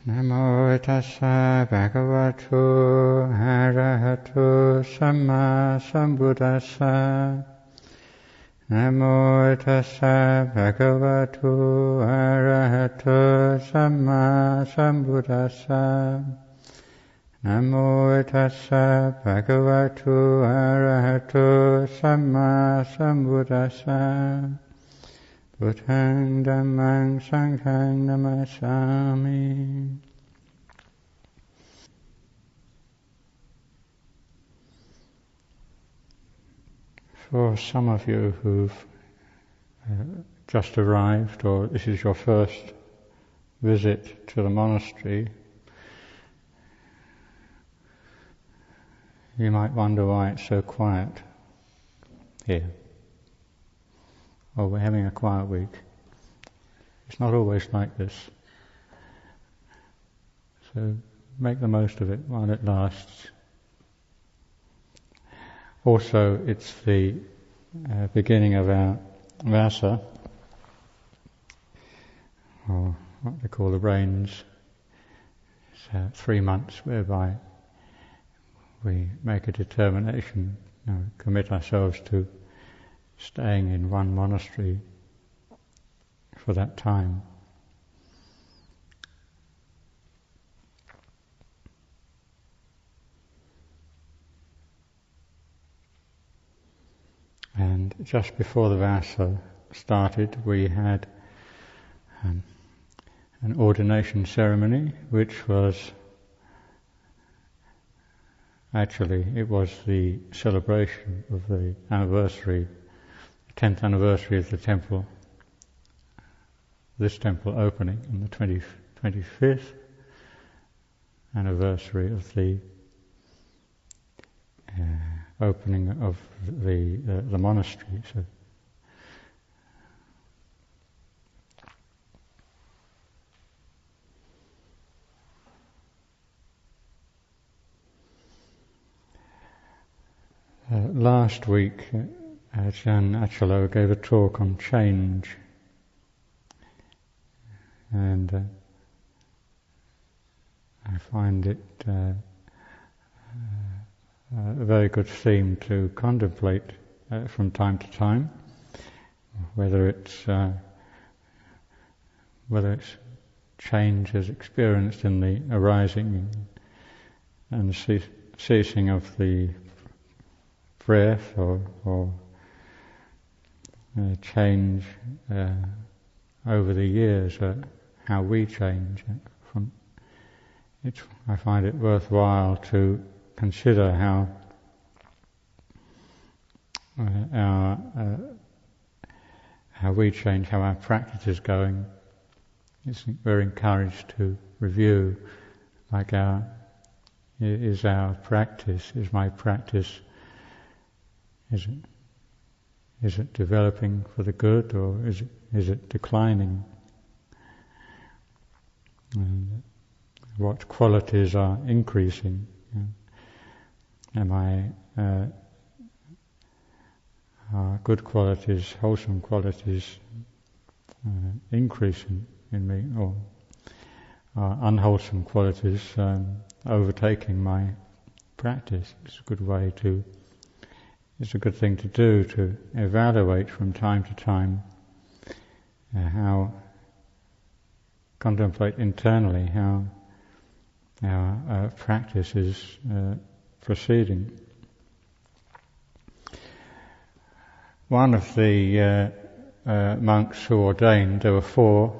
Namo tassa bhagavato arahato samma sambuddhassa. Namo tassa bhagavato arahato samma sambuddhassa. Namo tassa bhagavato arahato samma sambuddhassa. Buddhaṃ Dhammāṃ Sanghaṃ Namasami. For some of you who've just arrived, or this is your first visit to the monastery, you might wonder why it's so quiet here. Oh, we're having a quiet week. It's not always like this. So make the most of it while it lasts. Also, it's the beginning of our Vassa, or what they call the rains. It's 3 months whereby we make a determination, commit ourselves to staying in one monastery for that time. And just before the Vassa started, we had an ordination ceremony, which was actually, it was the celebration of the anniversary, 10th anniversary of the temple, this temple opening, and the 25th anniversary of the opening of the monastery. So last week, Ajahn gave a talk on change, and I find it a very good theme to contemplate from time to time, whether it's change as experienced in the arising and ceasing of the breath, or change over the years, how we change. I find it worthwhile to consider how we change, how our practice is going. We're encouraged to review, like is my practice, is it developing for the good, or is it declining? And what qualities are increasing? Are good qualities, wholesome qualities increasing in me, or are unwholesome qualities overtaking my practice? It's a good thing to do, to evaluate from time to time contemplate internally how our practice is proceeding. One of the monks who ordained, there were 4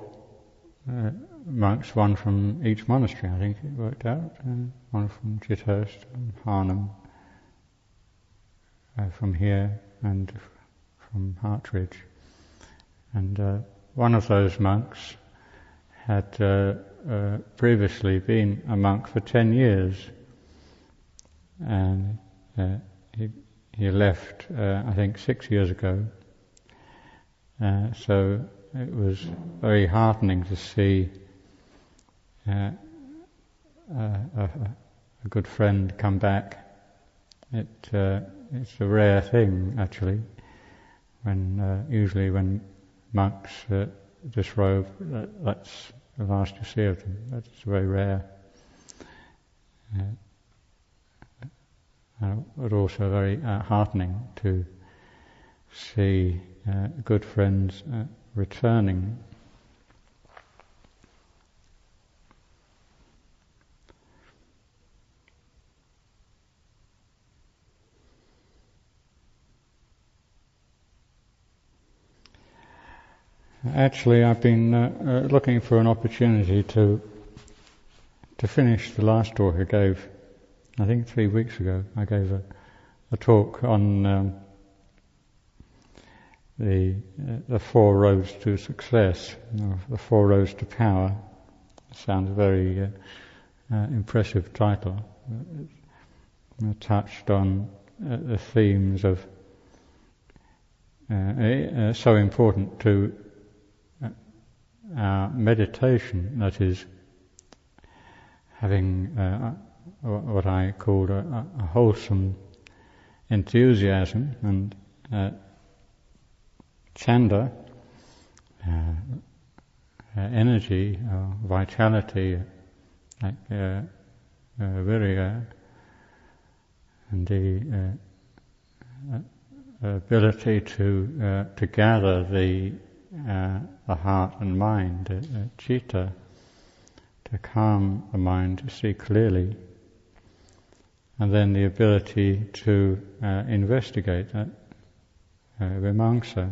monks, one from each monastery, I think it worked out, one from Chithurst and Harnham, from here and from Hartridge. And one of those monks had previously been a monk for 10 years, and he left, I think, 6 years ago. So it was very heartening to see a good friend come back. It's a rare thing, actually, when usually when monks disrobe, that's the last you see of them. That's very rare. But also very heartening to see good friends returning. Actually, I've been looking for an opportunity to finish the last talk I gave. I think 3 weeks ago I gave a talk on the 4 roads to success, the 4 roads to power. Sounds a very impressive title. It touched on the themes of so important to our meditation, that is, having what I called a wholesome enthusiasm and chanda, energy, vitality, virya, and the ability to gather the heart and mind, citta, to calm the mind, to see clearly, and then the ability to investigate that, vimamsa.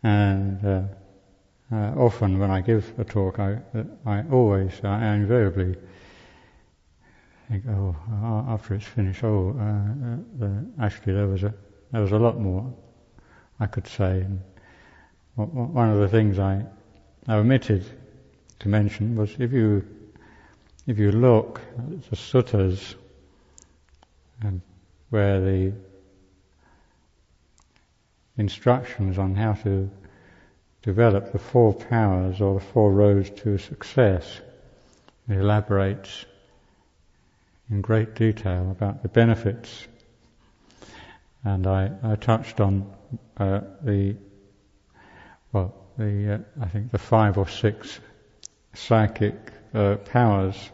And often when I give a talk, I invariably think, after it's finished, actually there was a lot more I could say. And one of the things I omitted to mention was if you look at the suttas where the instructions on how to develop the 4 powers or the 4 roads to success, it elaborates in great detail about the benefits. And I touched on I think the 5 or 6 psychic powers.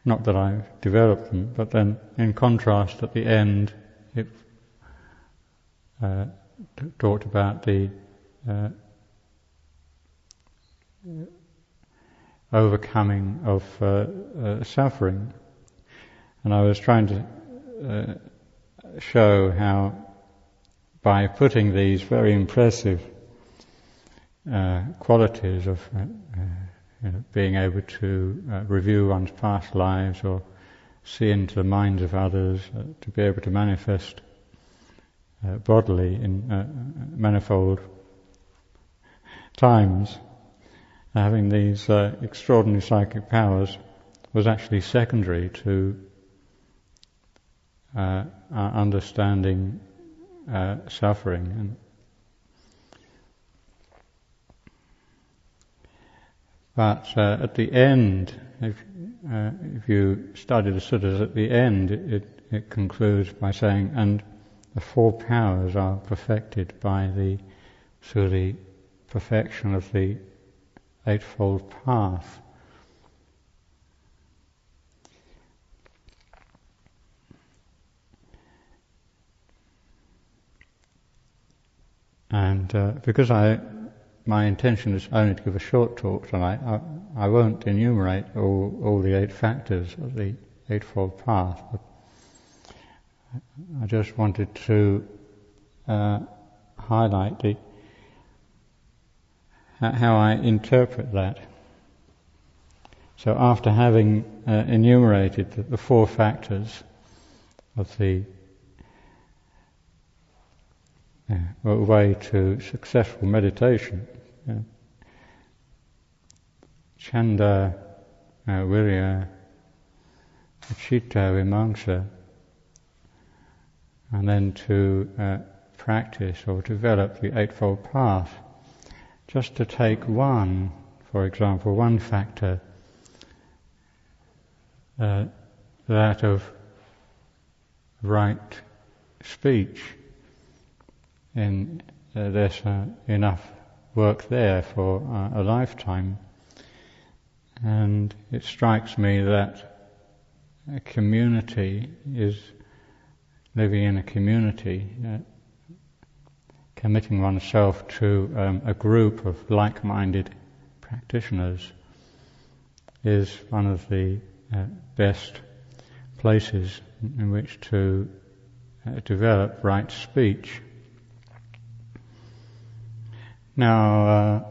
Not that I've developed them, but then in contrast at the end it talked about the overcoming of suffering. And I was trying to show how by putting these very impressive qualities of being able to review one's past lives or see into the minds of others, to be able to manifest bodily in manifold times, having these extraordinary psychic powers was actually secondary to understanding suffering. But at the end, if you study the suttas, at the end it concludes by saying, and the 4 powers are perfected through the perfection of the Eightfold Path. And because my intention is only to give a short talk tonight, I won't enumerate all the 8 factors of the Eightfold Path, but I just wanted to highlight how I interpret that. So after having enumerated the 4 factors of the way to successful meditation, chanda, virya, citta, vimamsa, and then to practice or develop the Eightfold Path, just to take one, for example, one factor, that of right speech, there's enough work there for a lifetime. And it strikes me that a community is living in a community, committing oneself to a group of like-minded practitioners is one of the best places in which to develop right speech. Now,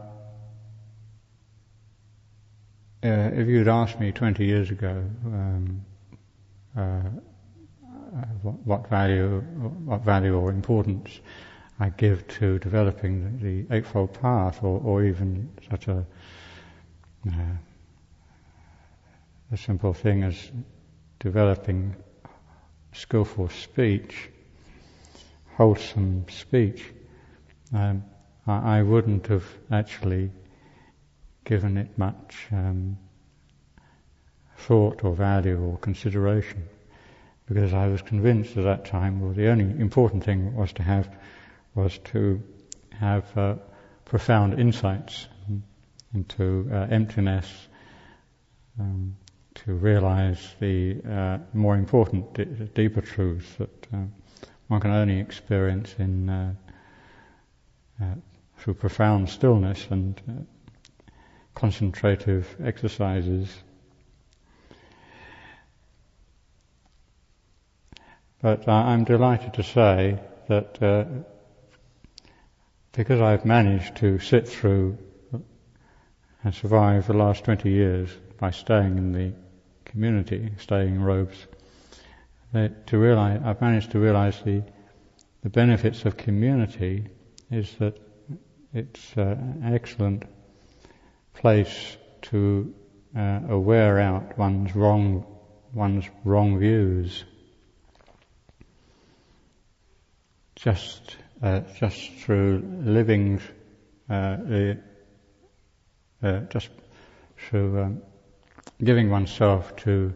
if you'd asked me 20 years ago what value or importance I give to developing the Eightfold Path, or even such a simple thing as developing skillful speech, wholesome speech, I wouldn't have actually given it much thought or value or consideration, because I was convinced at that time, well, the only important thing was to have profound insights into emptiness, to realize the more important, deeper truths that one can only experience in through profound stillness and concentrative exercises. But I'm delighted to say that because I've managed to sit through and survive the last 20 years by staying in the community, staying in robes, I've managed to realize the benefits of community is that it's an excellent place to wear out one's wrong views. Just through living, just through giving oneself to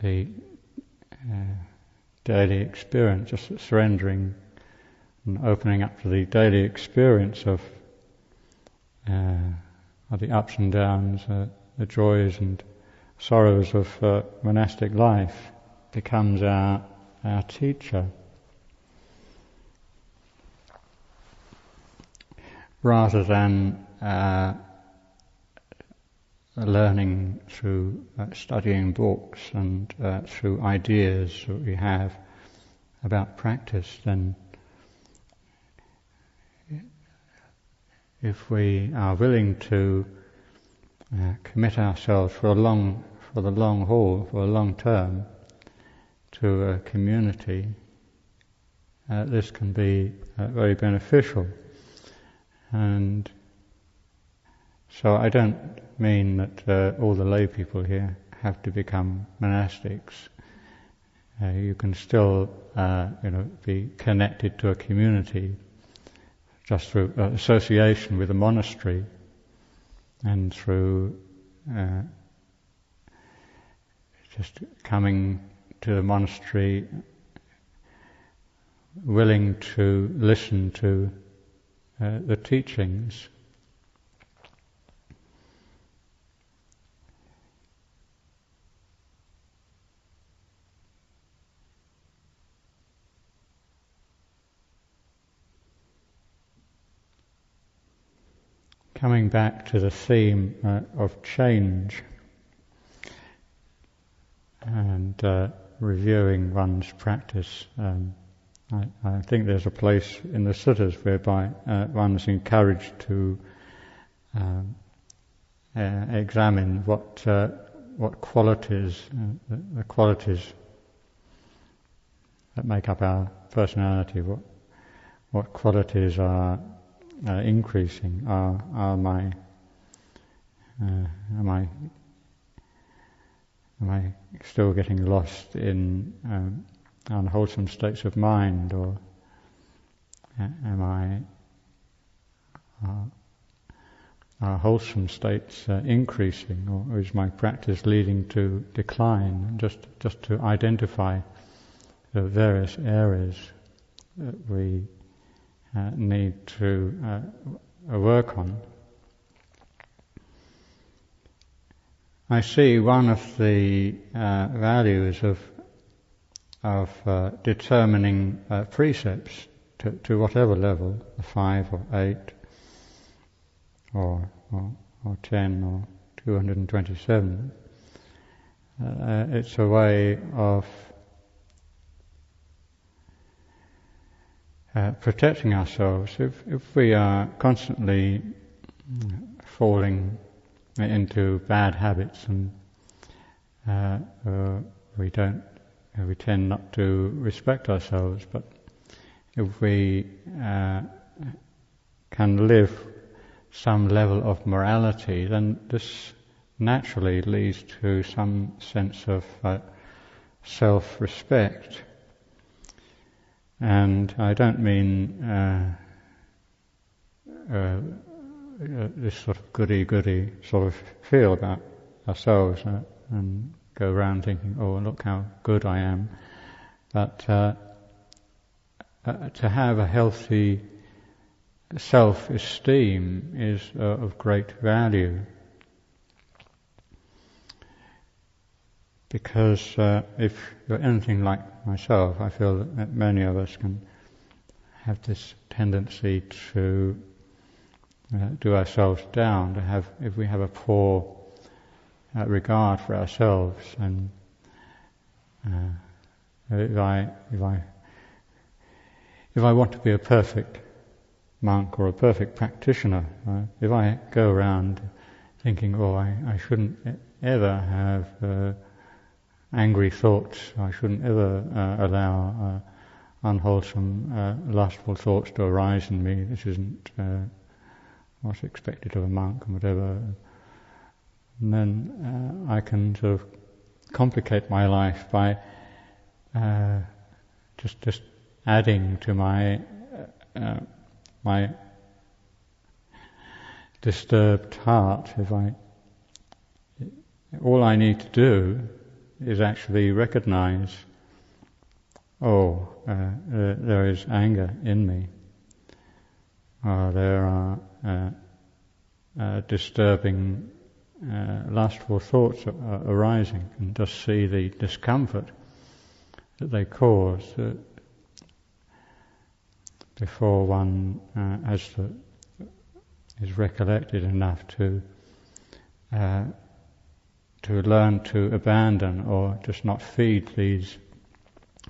the daily experience, just surrendering and opening up to the daily experience of the ups and downs, the joys and sorrows of monastic life, becomes our teacher. Rather than learning through studying books and through ideas that we have about practice, then if we are willing to commit ourselves for the long haul, for a long term, to a community, this can be very beneficial. And so I don't mean that all the lay people here have to become monastics. You can still, be connected to a community just through association with a monastery, and through just coming to the monastery, willing to listen to the teachings. Coming back to the theme of change and reviewing one's practice, I think there's a place in the suttas whereby one is encouraged to examine what qualities, the qualities that make up our personality, what qualities are increasing. Am I still getting lost in unwholesome states of mind, or are wholesome states increasing, or is my practice leading to decline? Just to identify the various areas that we need to work on. I see one of the values of determining precepts to whatever level, 5 or 8 or 10 or 227. It's a way of protecting ourselves. If we are constantly falling into bad habits and we tend not to respect ourselves, but if we can live some level of morality, then this naturally leads to some sense of self-respect. And I don't mean this sort of goody-goody sort of feel about ourselves and go around thinking, oh, look how good I am. But to have a healthy self-esteem is of great value. Because if you're anything like myself, I feel that many of us can have this tendency to do ourselves down, if we have a poor regard for ourselves, and if I want to be a perfect monk or a perfect practitioner, if I go around thinking, oh, I shouldn't ever have angry thoughts, I shouldn't ever allow unwholesome, lustful thoughts to arise in me, this isn't what's expected of a monk and whatever, and then I can sort of complicate my life by just adding to my disturbed heart. All I need to do is actually recognize, there is anger in me, there are disturbing lustful thoughts arising, and just see the discomfort that they cause before one is recollected enough to learn to abandon or just not feed these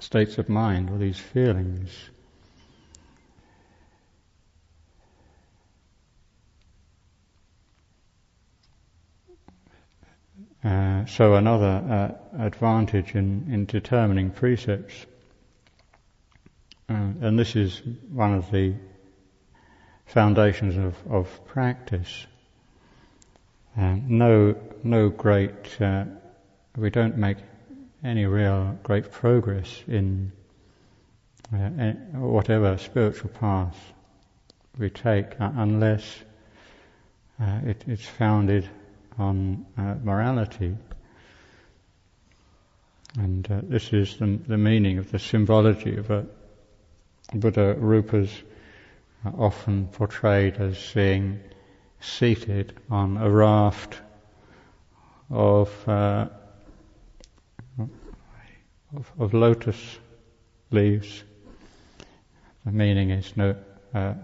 states of mind or these feelings. So another advantage in determining precepts, and this is one of the foundations of practice. We don't make any real great progress in whatever spiritual path we take unless it's founded on morality. And this is the meaning of the symbology of Buddha Rupa's often portrayed as being seated on a raft of lotus leaves. The meaning is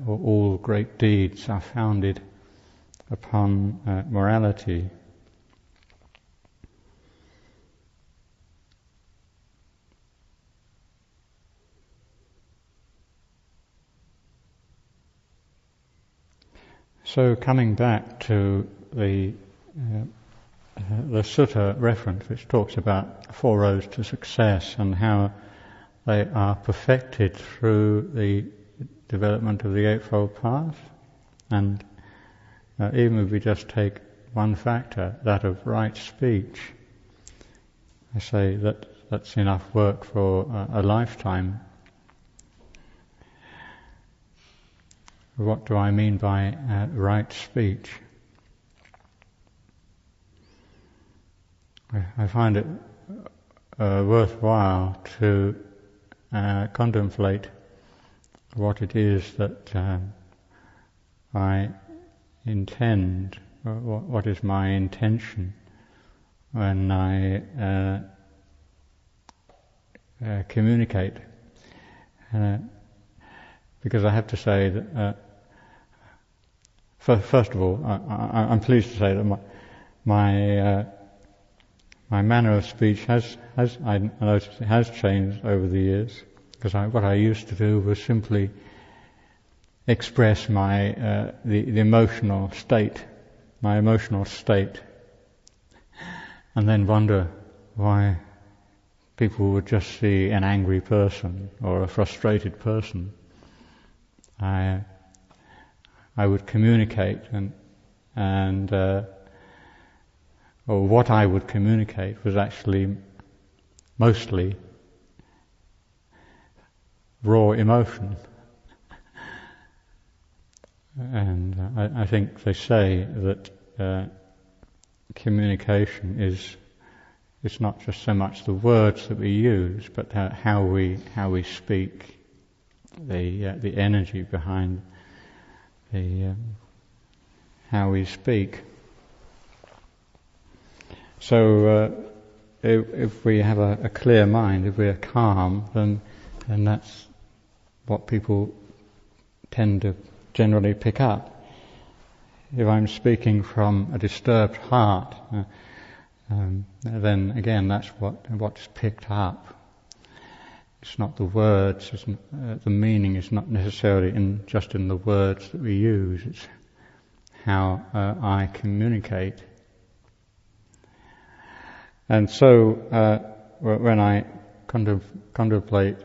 all great deeds are founded upon morality. So coming back to the sutta reference, which talks about 4 roads to success and how they are perfected through the development of the Eightfold Path, and even if we just take one factor, that of right speech, I say that's enough work for a lifetime. What do I mean by right speech? I find it worthwhile to contemplate what it is that I intend, or what is my intention when I communicate. Because I have to say that, first of all, I'm pleased to say that my manner of speech has I noticed it has changed over the years. Because what I used to do was simply express my the emotional state, and then wonder why people would just see an angry person or a frustrated person. I would communicate, and or what I would communicate was actually mostly raw emotion. And I think they say that communication is, it's not just so much the words that we use, but how we speak, the energy behind how we speak. So if we have a clear mind, if we are calm, then that's what people tend to generally pick up. If I'm speaking from a disturbed heart, then again that's what's picked up. It's not the words, the meaning is not necessarily just in the words that we use, it's how I communicate. And so when I contemplate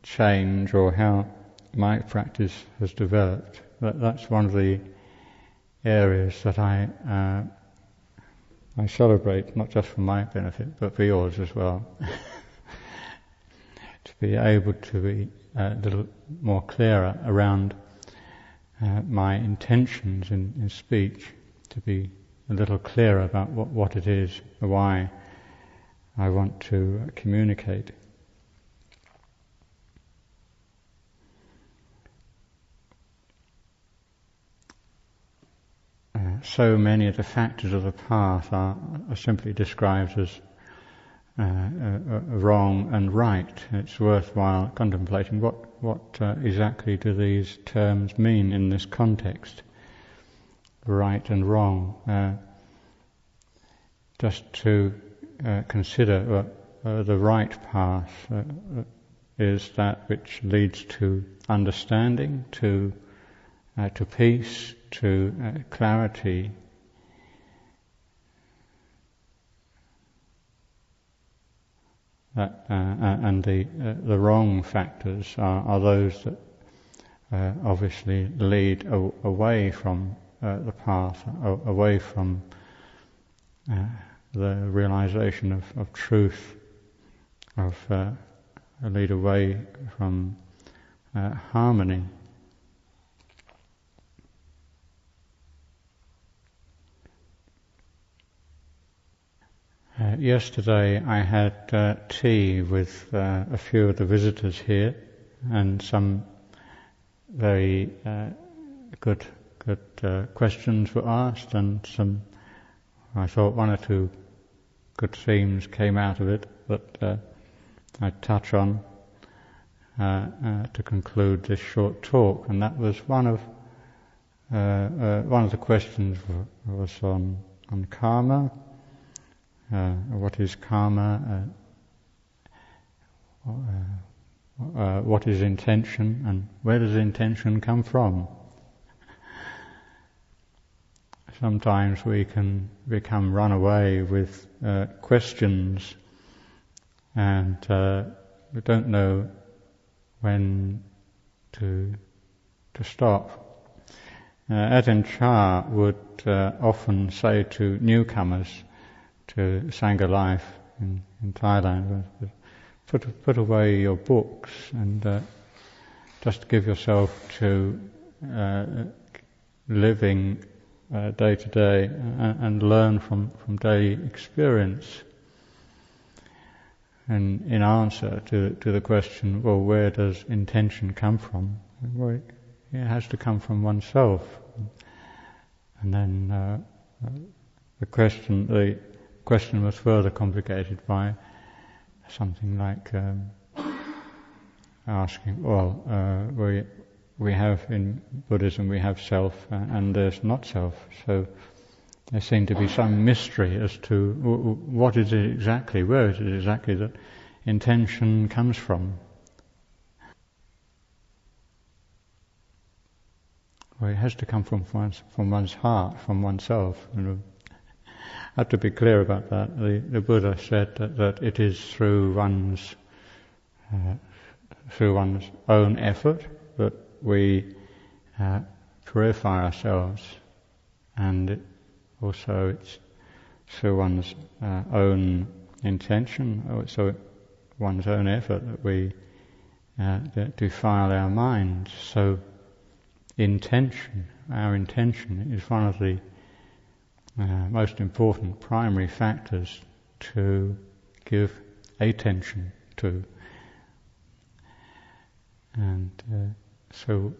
change or how my practice has developed, that's one of the areas that I celebrate, not just for my benefit, but for yours as well. To be able to be a little more clearer around my intentions in speech, to be a little clearer about what it is, why I want to communicate. So many of the factors of the path are simply described as wrong and right. It's worthwhile contemplating what exactly do these terms mean in this context, right and wrong. Just to consider the right path is that which leads to understanding, to peace, to clarity. And the wrong factors are those that obviously lead away from the path, away from the realization of truth, lead away from harmony. Yesterday I had tea with a few of the visitors here, and some very good questions were asked, and I thought one or two good themes came out of it that I'd touch on to conclude this short talk. And that was one of the questions was on karma. What is karma? What is intention, and where does intention come from? Sometimes we can become run away with questions, and we don't know when to stop. Ajahn Chah would often say to newcomers to Sangha life in Thailand, put away your books and just give yourself to living day to day and learn from daily experience. And in answer to the question, well, where does intention come from? Well, it has to come from oneself. And then the question was further complicated by something like asking, well, we have in Buddhism, we have self and there's not self. So there seemed to be some mystery as to what is it exactly, where is it exactly that intention comes from. Well, it has to come from one's heart, from oneself. I have to be clear about that. The Buddha said that it is through one's own effort that we purify ourselves, and also it's through one's own intention, also one's own effort that we defile our minds. So our intention is one of the most important primary factors to give attention to. And so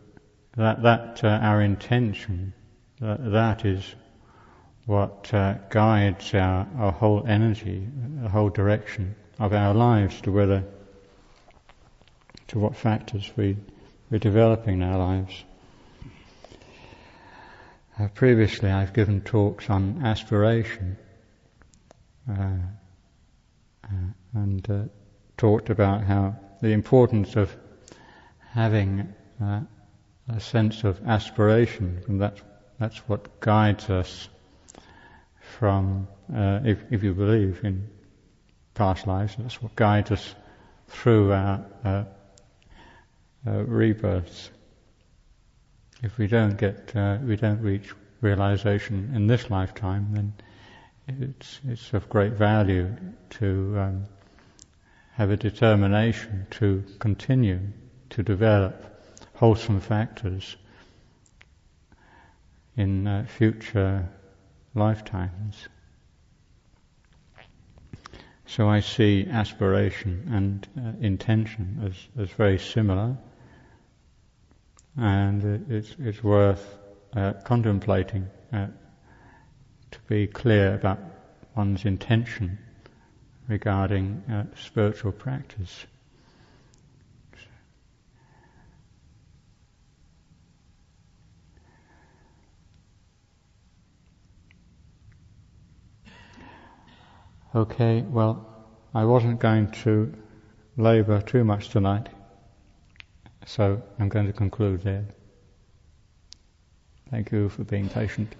that our intention, that is what guides our whole energy, the whole direction of our lives, to what factors we're developing in our lives. Previously I've given talks on aspiration and talked about how the importance of having a sense of aspiration, and that's what guides us from, if you believe in past lives, that's what guides us through our rebirths. If we don't reach realization in this lifetime, then it's of great value to have a determination to continue to develop wholesome factors in future lifetimes. So I see aspiration and intention as very similar, and it's worth contemplating to be clear about one's intention regarding spiritual practice. Okay, well, I wasn't going to labour too much tonight, so I'm going to conclude there. Thank you for being patient.